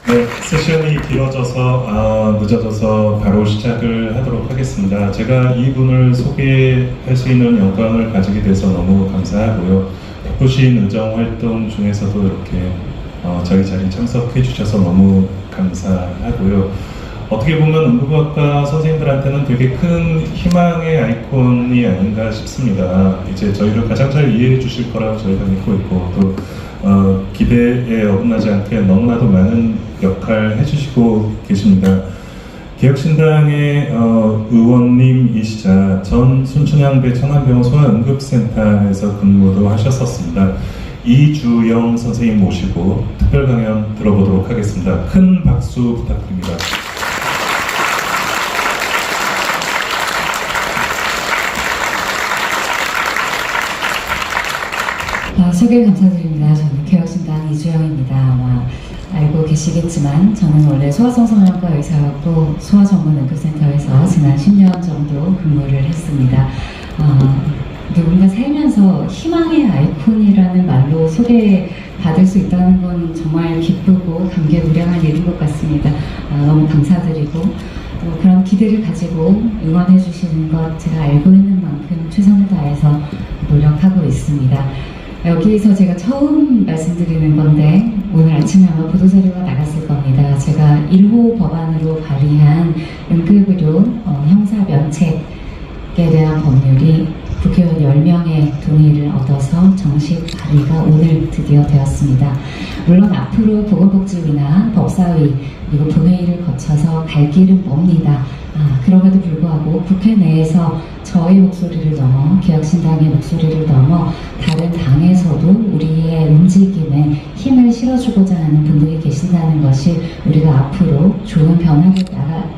네, 세션이 길어져서 늦어져서 바로 시작을 하도록 하겠습니다. 제가 이분을 소개할 수 있는 영광을 가지게 돼서 너무 감사하고요. 바쁘신 의정 활동 중에서도 이렇게 저희 자리에 참석해 주셔서 너무 감사하고요. 어떻게 보면 응급의학과 선생님들한테는 되게 큰 희망의 아이콘이 아닌가 싶습니다. 이제 저희를 가장 잘 이해해 주실 거라고 저희가 믿고 있고, 또 기대에 어긋나지 않게 너무나도 많은 역할 해주시고 계십니다. 개혁신당의 의원님이시자 전 순천향대 청안병원 소아응급센터에서 근무도 하셨었습니다. 이주영 선생님 모시고 특별 강연 들어보도록 하겠습니다. 큰 박수 부탁드립니다. 소개 감사드립니다. 저는 개혁신당 이주영입니다. 아마 알고 계시겠지만 저는 원래 소아성성형과 의사였고 소아전문응급센터에서 지난 10년 정도 근무를 했습니다. 누군가 살면서 희망의 아이콘이라는 말로 소개받을 수 있다는 건 정말 기쁘고 감개무량한 일인 것 같습니다. 너무 감사드리고 그런 기대를 가지고 응원해 주시는 것 제가 알고 있는 만큼 최선을 다해서 노력하고 있습니다. 여기서 제가 처음 말씀드리는 건데 오늘 아침에 아마 보도자료가 나갔을 겁니다. 제가 1호 법안으로 발의한 응급의료 형사 면책에 대한 법률이 국회의원 10명의 동의를 얻어서 정식 발의가 오늘 드디어 되었습니다. 물론 앞으로 보건복지위나 법사위 그리고 본회의를 거쳐서 갈 길은 멉니다. 그럼에도 불구하고 국회 내에서 저의 목소리를 넘어 개혁신당의 목소리를 넘어 다른 당에서도 우리의 움직임에 힘을 실어주고자 하는 분들이 계신다는 것이 우리가 앞으로 좋은 변화를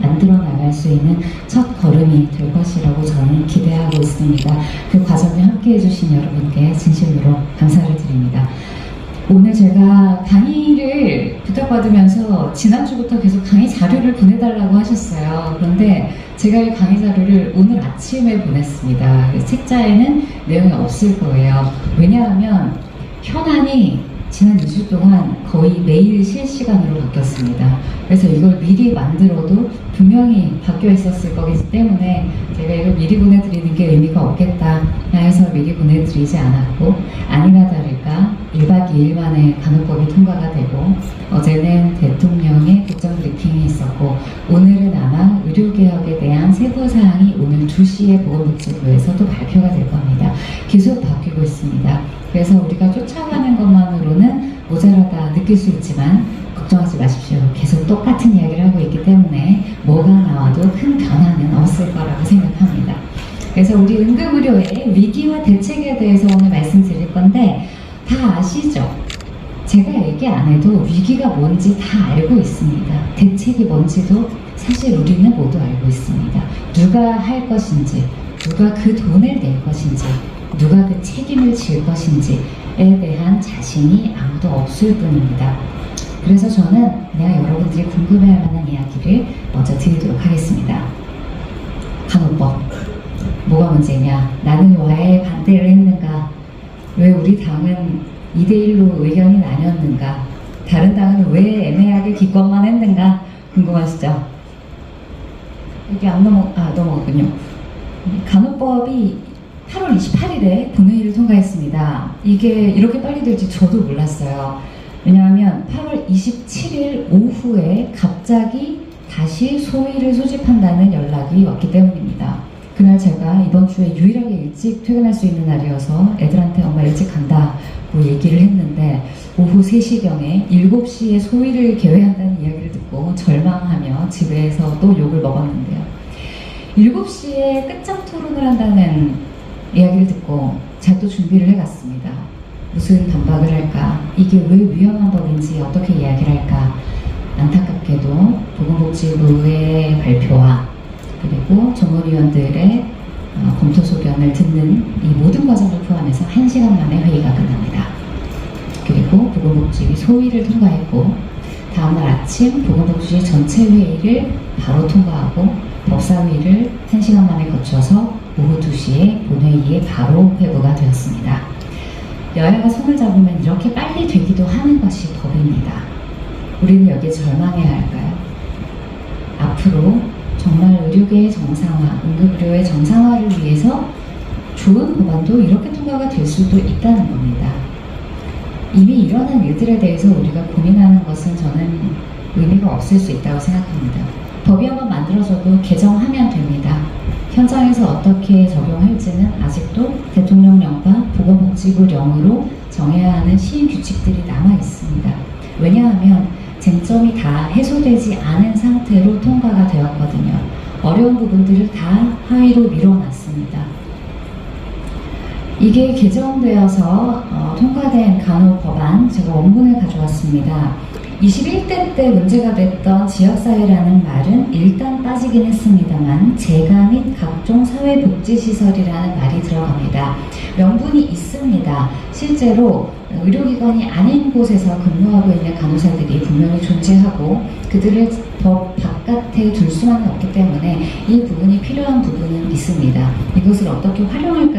만들어 나갈 수 있는 첫 걸음이 될 것이라고 저는 기대하고 있습니다. 그 과정에 함께 해주신 여러분께 진심으로 감사를 드립니다. 오늘 제가 강의를 부탁받으면서 지난주부터 계속 강의 자료를 보내달라고 하셨어요. 그런데 제가 이 강의 자료를 오늘 아침에 보냈습니다. 책자에는 내용이 없을 거예요. 왜냐하면 현안이 지난 2주 동안 거의 매일 실시간으로 바뀌었습니다. 그래서 이걸 미리 만들어도 분명히 바뀌어 있었을 거기 때문에 제가 이걸 미리 보내드리는 게 의미가 없겠다 해서 미리 보내드리지 않았고, 아니나 다를까 1박 2일 만에 간호법이 통과가 되고 어제는 대통령의 국정 브리핑이 있었고 오늘은 아마 의료개혁에 대한 세부사항이 오늘 2시에 보건복지부에서도 발표가 될 겁니다. 계속 바뀌고 있습니다. 그래서 우리가 쫓아가는 것만으로는 모자라다 느낄 수 있지만 걱정하지 마십시오. 계속 똑같은 이야기를 하고 있기 때문에 뭐가 나와도 큰 변화는 없을 거라고 생각합니다. 그래서 우리 응급의료의 위기와 대책에 대해서 오늘 말씀드릴 건데 다 아시죠? 제가 얘기 안 해도 위기가 뭔지 다 알고 있습니다. 대책이 뭔지도 사실 우리는 모두 알고 있습니다. 누가 할 것인지, 누가 그 돈을 낼 것인지, 누가 그 책임을 질 것인지에 대한 자신이 아무도 없을 뿐입니다. 그래서 저는 그냥 여러분들이 궁금해할 만한 이야기를 먼저 드리도록 하겠습니다. 간호법. 뭐가 문제냐? 나는 왜 반대를 했는가? 왜 우리 당은 2대1로 의견이 나뉘었는가? 다른 당은 왜 애매하게 기권만 했는가? 궁금하시죠? 여기 안 넘어갔군요. 간호법이 8월 28일에 본회의를 통과했습니다. 이게 이렇게 빨리 될지 저도 몰랐어요. 왜냐하면 8월 27일 오후에 갑자기 다시 소위를 소집한다는 연락이 왔기 때문입니다. 그날 제가 이번 주에 유일하게 일찍 퇴근할 수 있는 날이어서 애들한테 엄마 일찍 간다고 얘기를 했는데 오후 3시경에 7시에 소위를 개회한다는 이야기를 듣고 절망하며 집에서 또 욕을 먹었는데요. 7시에 끝장 토론을 한다는 이야기를 듣고 제가 또 준비를 해갔습니다. 무슨 반박을 할까? 이게 왜 위험한 법인지 어떻게 이야기를 할까? 안타깝게도 보건복지부의 발표와 그리고 전문위원들의 검토 소견을 듣는 이 모든 과정을 포함해서 1시간 만에 회의가 끝납니다. 그리고 보건복지위 소위를 통과했고 다음날 아침 보건복지위 전체 회의를 바로 통과하고 법사위를 1시간 만에 거쳐서 오후 2시에 본회의에 바로 회부가 되었습니다. 여야가 손을 잡으면 이렇게 빨리 되기도 하는 것이 법입니다. 우리는 여기에 절망 경우도 이렇게 통과가 될 수도 있다는 겁니다. 이미 일어난 일들에 대해서 우리가 고민하는 것은 저는 의미가 없을 수 있다고 생각합니다. 법이 한번 만들어져도 개정하면 됩니다. 현장에서 어떻게 적용할지는 아직도 대통령령과 보건복지부령으로 정해야 하는 시행 규칙들이 남아 있습니다. 왜냐하면 쟁점이 다 해소되지 않은 상태로 통과가 되었거든요. 어려운 부분들을 다 하위로 밀어놨습니다. 이게 개정되어서 통과된 간호법안, 제가 원문을 가져왔습니다. 21대 때 문제가 됐던 지역사회라는 말은 일단 빠지긴 했습니다만 재가 및 각종 사회복지시설이라는 말이 들어갑니다. 명분이 있습니다. 실제로 의료기관이 아닌 곳에서 근무하고 있는 간호사들이 분명히 존재하고 그들을 법 바깥에 둘 수만은 없기 때문에 이 부분이 필요한 부분은 있습니다. 이것을 어떻게 활용할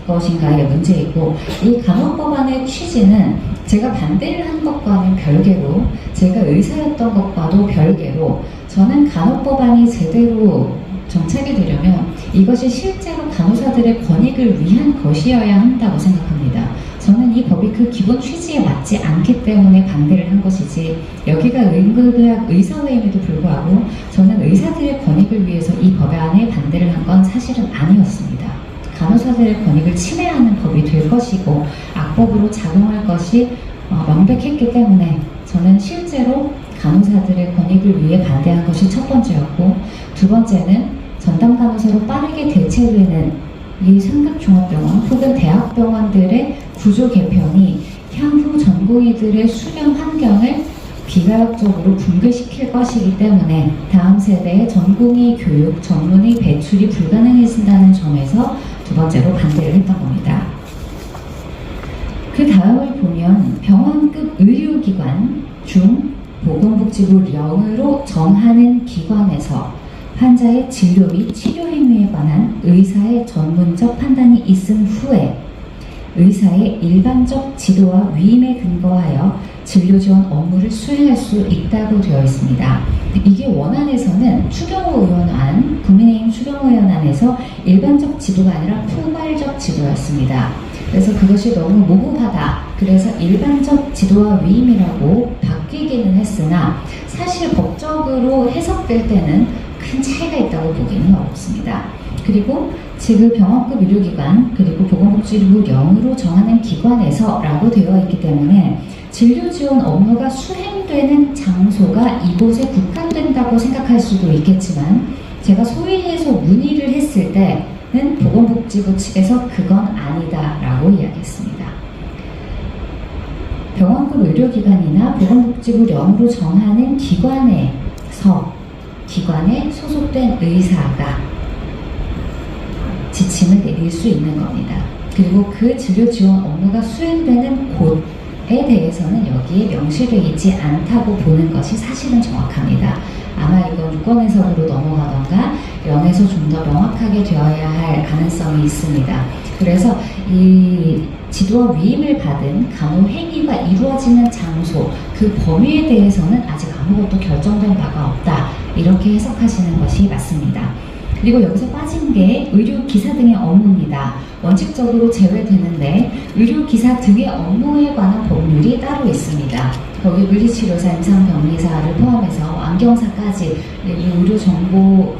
것인가의 문제이고, 이 간호법안의 취지는 제가 반대를 한 것과는 별개로, 제가 의사였던 것과도 별개로, 저는 간호법안이 제대로 정착이 되려면 이것이 실제로 간호사들의 권익을 위한 것이어야 한다고 생각합니다. 저는 이 법이 그 기본 취지에 맞지 않기 때문에 반대를 한 것이지, 여기가 응급의학 의사회임에도 불구하고 저는 의사들의 권익을 위해서 이 법안에 반대를 한 건 사실은 아니었습니다. 간호사들의 권익을 침해하는 법이 될 것이고 악법으로 작용할 것이 명백했기 때문에 저는 실제로 간호사들의 권익을 위해 반대한 것이 첫 번째였고, 두 번째는 전담 간호사로 빠르게 대체되는 이 상급종합병원 혹은 대학병원들의 구조 개편이 향후 전공의들의 수련 환경을 비가역적으로 붕괴시킬 것이기 때문에 다음 세대의 전공의 교육, 전문의 배출이 불가능해진다는 점에서 두 번째로 반대를 했던 겁니다. 그 다음을 보면 병원급 의료기관 중 보건복지부령으로 정하는 기관에서 환자의 진료 및 치료 행위에 관한 의사의 전문적 판단이 있은 후에 의사의 일반적 지도와 위임에 근거하여 진료 지원 업무를 수행할 수 있다고 되어 있습니다. 이게 원안에서는 추경호 의원안, 국민의힘 추경호 의원안에서 일반적 지도가 아니라 포괄적 지도였습니다. 그래서 그것이 너무 모호하다. 그래서 일반적 지도와 위임이라고 바뀌기는 했으나 사실 법적으로 해석될 때는 큰 차이가 있다고 보기는 어렵습니다. 그리고 지금 병원급 의료기관 그리고 보건복지부령으로 정하는 기관에서 라고 되어 있기 때문에 진료 지원 업무가 수행되는 장소가 이곳에 국한된다고 생각할 수도 있겠지만, 제가 소위에서 문의를 했을 때는 보건복지부 측에서 그건 아니다 라고 이야기했습니다. 병원급 의료기관이나 보건복지부령으로 정하는 기관에 소속된 의사가 지침을 내릴 수 있는 겁니다. 그리고 그 진료 지원 업무가 수행되는 곳에 대해서는 여기에 명시되어 있지 않다고 보는 것이 사실은 정확합니다. 아마 이건 유권해석으로 넘어가던가 영에서 좀 더 명확하게 되어야 할 가능성이 있습니다. 그래서 이 지도와 위임을 받은 간호 행위가 이루어지는 장소, 그 범위에 대해서는 아직 아무것도 결정된 바가 없다. 이렇게 해석하시는 것이 맞습니다. 그리고 여기서 빠진 게 의료기사 등의 업무입니다. 원칙적으로 제외되는데 의료기사 등의 업무에 관한 법률이 따로 있습니다. 거기 물리치료사, 임상병리사를 포함해서 안경사까지 이 의료정보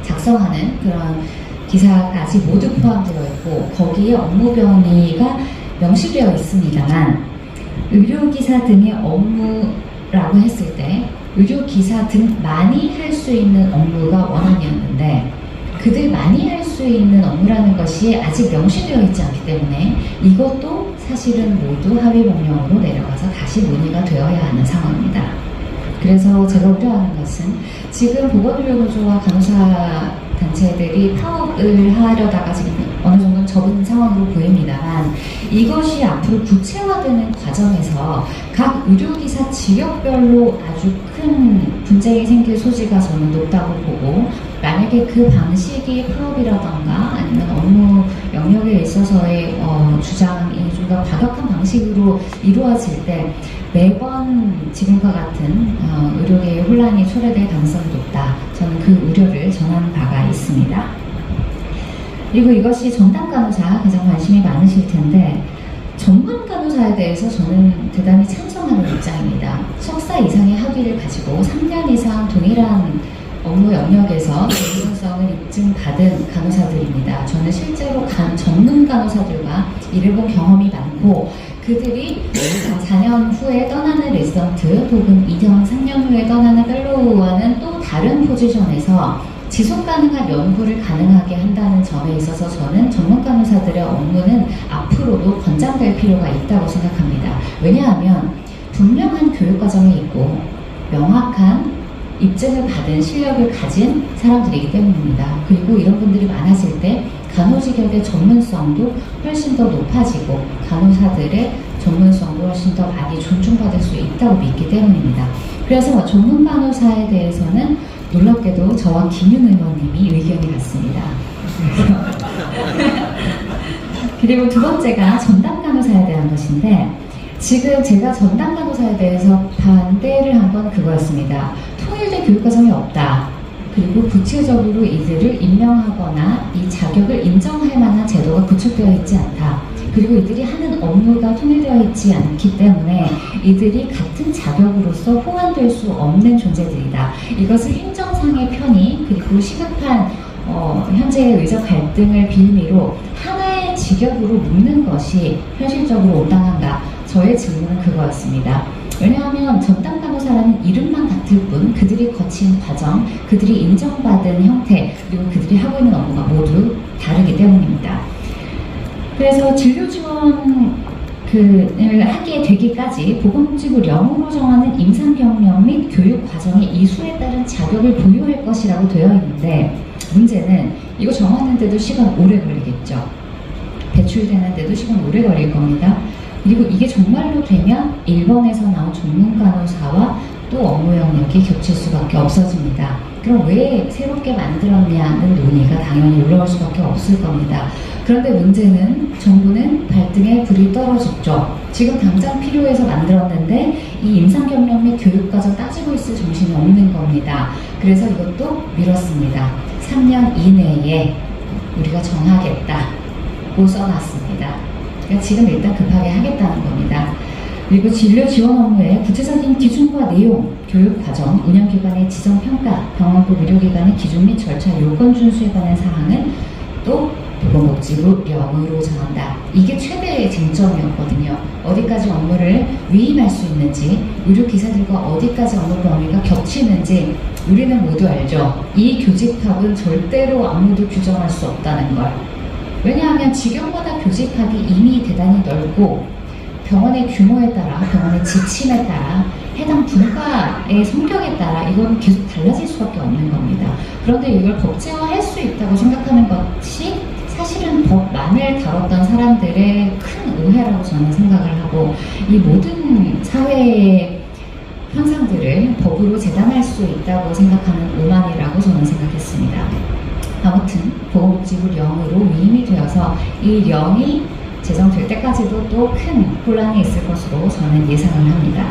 작성하는 그런 기사까지 모두 포함되어 있고, 거기에 업무 범위가 명시되어 있습니다만, 의료기사 등의 업무라고 했을 때 의료기사 등만이 할 수 있는 업무가 원안이었는데, 그들만이 할 수 있는 업무라는 것이 아직 명시되어 있지 않기 때문에 이것도 사실은 모두 하위 법령으로 내려가서 다시 논의가 되어야 하는 상황입니다. 그래서 제가 우려하는 것은 지금 보건의료노조와 간호사 단체들이 파업을 하려다가 지금 어느 정도 접은 상황으로 보입니다만, 이것이 앞으로 구체화되는 과정에서 각 의료기사 직역별로 아주 큰 분쟁이 생길 소지가 저는 높다고 보고, 만약에 그 방식이 파업이라던가 아니면 업무 영역에 있어서의 주장이 좀 더 과격한 방식으로 이루어질 때 매번 지금과 같은 의료계의 혼란이 초래될 가능성이 높다. 저는 그 우려를 전하는 바가 있습니다. 그리고 이것이 전담 간호사 가장 관심이 많으실 텐데 전문 간호사에 대해서 저는 대단히 찬성하는 입장입니다. 석사 이상의 학위를 가지고 3년 이상 동일한 업무 영역에서 전문성을 입증받은 간호사들입니다. 저는 실제로 전문 간호사들과 일해본 경험이 많고 그들이 4년 후에 떠나는 레지던트 혹은 2년, 3년 후에 떠나는 펠로우와는 또 다른 포지션에서 지속 가능한 연구를 가능하게 한다는 점에 있어서 저는 전문 간호사들의 업무는 앞으로도 권장될 필요가 있다고 생각합니다. 왜냐하면 분명한 교육 과정이 있고 명확한 입증을 받은 실력을 가진 사람들이기 때문입니다. 그리고 이런 분들이 많아질 때 간호직역의 전문성도 훨씬 더 높아지고 간호사들의 전문성도 훨씬 더 많이 존중받을 수 있다고 믿기 때문입니다. 그래서 전문 간호사에 대해서는 놀랍게도 저와 김윤 의원님이 의견이 같습니다. 그리고 두 번째가 전담 간호사에 대한 것인데 지금 제가 전담 간호사에 대해서 반대를 한 건 그거였습니다. 통일된 교육과정이 없다. 그리고 구체적으로 이들을 임명하거나 이 자격을 인정할 만한 제도가 구축되어 있지 않다. 그리고 이들이 하는 업무가 통일되어 있지 않기 때문에 이들이 같은 자격으로서 호환될 수 없는 존재들이다. 이것을 행정상의 편의 그리고 시급한 현재의 의적 갈등을 빌미로 하나의 직역으로 묶는 것이 현실적으로 온당한가? 저의 질문은 그거였습니다. 왜냐하면 전담 간호사라는 이름만 같을 뿐 그들이 거친 과정, 그들이 인정받은 형태, 그리고 그들이 하고 있는 업무가 모두 다르기 때문입니다. 그래서 진료 지원을 하게 되기까지 보건복지부 령으로 정하는 임상경영 및 교육 과정의 이수에 따른 자격을 보유할 것이라고 되어 있는데 문제는 이거 정하는데도 시간 오래 걸리겠죠. 배출되는데도 시간 오래 걸릴 겁니다. 그리고 이게 정말로 되면 1번에서 나온 전문 간호사와 또 업무 영역이 겹칠 수밖에 없어집니다. 그럼 왜 새롭게 만들었냐는 논의가 당연히 올라올 수밖에 없을 겁니다. 그런데 문제는 정부는 발등에 불이 떨어졌죠. 지금 당장 필요해서 만들었는데 이 임상경영 및 교육과정 따지고 있을 정신이 없는 겁니다. 그래서 이것도 미뤘습니다. 3년 이내에 우리가 정하겠다고 써놨습니다. 그러니까 지금 일단 급하게 하겠다는 겁니다. 그리고 진료 지원 업무의 구체적인 기준과 내용, 교육 과정, 운영기관의 지정평가, 병원급 의료기관의 기준 및 절차 요건 준수에 관한 사항은 또 보건복지부 령으로 정한다. 이게 최대의 쟁점이었거든요. 어디까지 업무를 위임할 수 있는지, 의료기사들과 어디까지 업무 범위가 겹치는지 우리는 모두 알죠. 이 교집합은 절대로 아무도 규정할 수 없다는 걸. 왜냐하면 직역마다 교집합이 이미 대단히 넓고 병원의 규모에 따라, 병원의 지침에 따라, 해당 분과의 성격에 따라 이건 계속 달라질 수밖에 없는 겁니다. 그런데 이걸 법제화할 수 있다고 생각하는 것이 사실은 법만을 다뤘던 사람들의 큰 오해라고 저는 생각을 하고 이 모든 사회의 현상들을 법으로 재단할 수 있다고 생각하는 오만이라고 저는 생각했습니다. 아무튼 보건복지부 령으로 위임이 되어서 이 령이 제정될 때까지도 또 큰 혼란이 있을 것으로 저는 예상을 합니다.